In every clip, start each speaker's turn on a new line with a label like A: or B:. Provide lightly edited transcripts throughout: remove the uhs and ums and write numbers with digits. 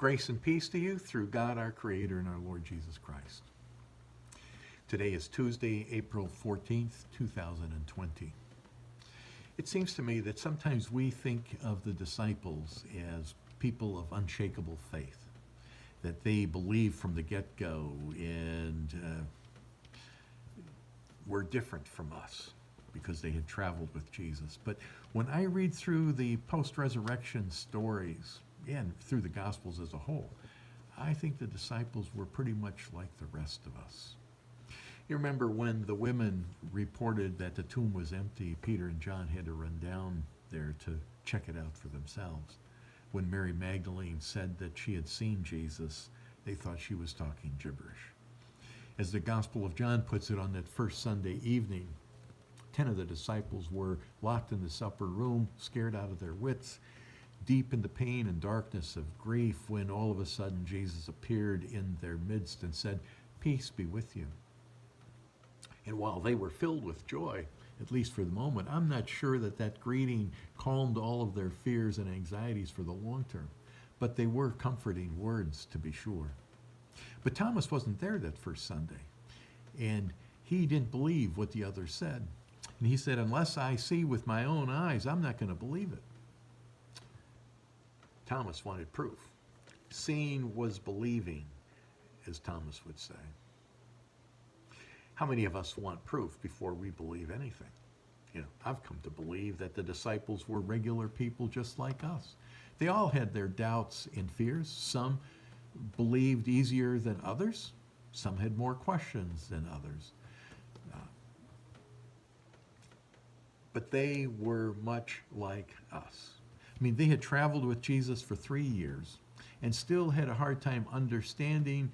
A: Grace and peace to you through God our Creator and our Lord Jesus Christ. Today is Tuesday, April 14th, 2020. It seems to me that sometimes we think of the disciples as people of unshakable faith, that they believed from the get-go and were different from us because they had traveled with Jesus. But when I read through the post-resurrection stories and through the Gospels as a whole, I think the disciples were pretty much like the rest of us. You remember when the women reported that the tomb was empty, Peter and John had to run down there to check it out for themselves. When Mary Magdalene said that she had seen Jesus, they thought she was talking gibberish. As the Gospel of John puts it, on that first Sunday evening, 10 of the disciples were locked in this upper room, scared out of their wits, deep in the pain and darkness of grief, when all of a sudden Jesus appeared in their midst and said, "Peace be with you." And while they were filled with joy, at least for the moment, I'm not sure that that greeting calmed all of their fears and anxieties for the long term. But they were comforting words, to be sure. But Thomas wasn't there that first Sunday, and he didn't believe what the others said. And he said, "Unless I see with my own eyes, I'm not going to believe it." Thomas wanted proof. Seeing was believing, as Thomas would say. How many of us want proof before we believe anything? I've come to believe that the disciples were regular people just like us. They all had their doubts and fears. Some believed easier than others. Some had more questions than others. But they were much like us. I mean, they had traveled with Jesus for 3 years and still had a hard time understanding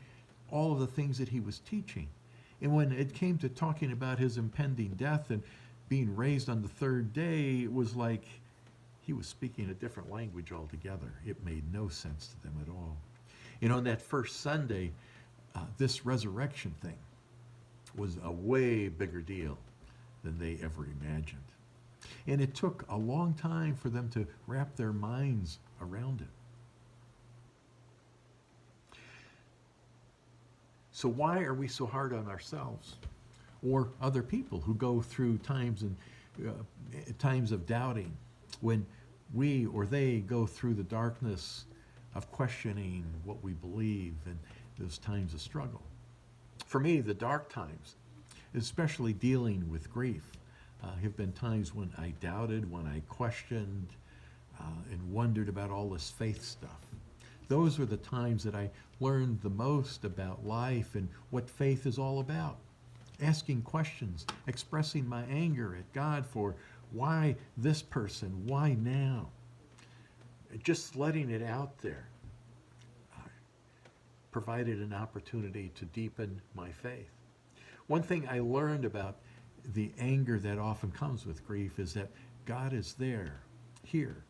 A: all of the things that he was teaching. And when it came to talking about his impending death and being raised on the third day, it was like he was speaking a different language altogether. It made no sense to them at all. And on that first Sunday, this resurrection thing was a way bigger deal than they ever imagined. And it took a long time for them to wrap their minds around it. So why are we so hard on ourselves or other people who go through times of doubting, when we or they go through the darkness of questioning what we believe and those times of struggle? For me, the dark times, especially dealing with grief, have been times when I doubted, when I questioned, and wondered about all this faith stuff. Those were the times that I learned the most about life and what faith is all about. Asking questions, expressing my anger at God for why this person, why now? Just letting it out there provided an opportunity to deepen my faith. One thing I learned about the anger that often comes with grief is that God is there, here,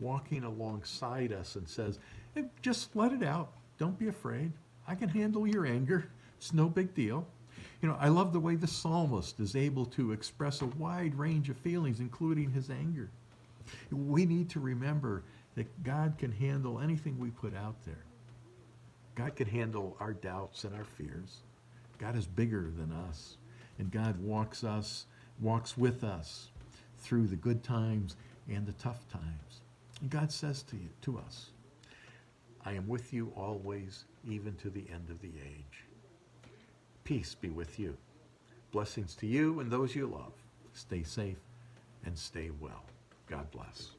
A: walking alongside us and says, "Hey, just let it out. Don't be afraid. I can handle your anger. It's no big deal." I love the way the psalmist is able to express a wide range of feelings, including his anger. We need to remember that God can handle anything we put out there. God can handle our doubts and our fears. God is bigger than us. And God walks with us through the good times and the tough times. And God says to us, "I am with you always, even to the end of the age." Peace be with you. Blessings to you and those you love. Stay safe and stay well. God bless.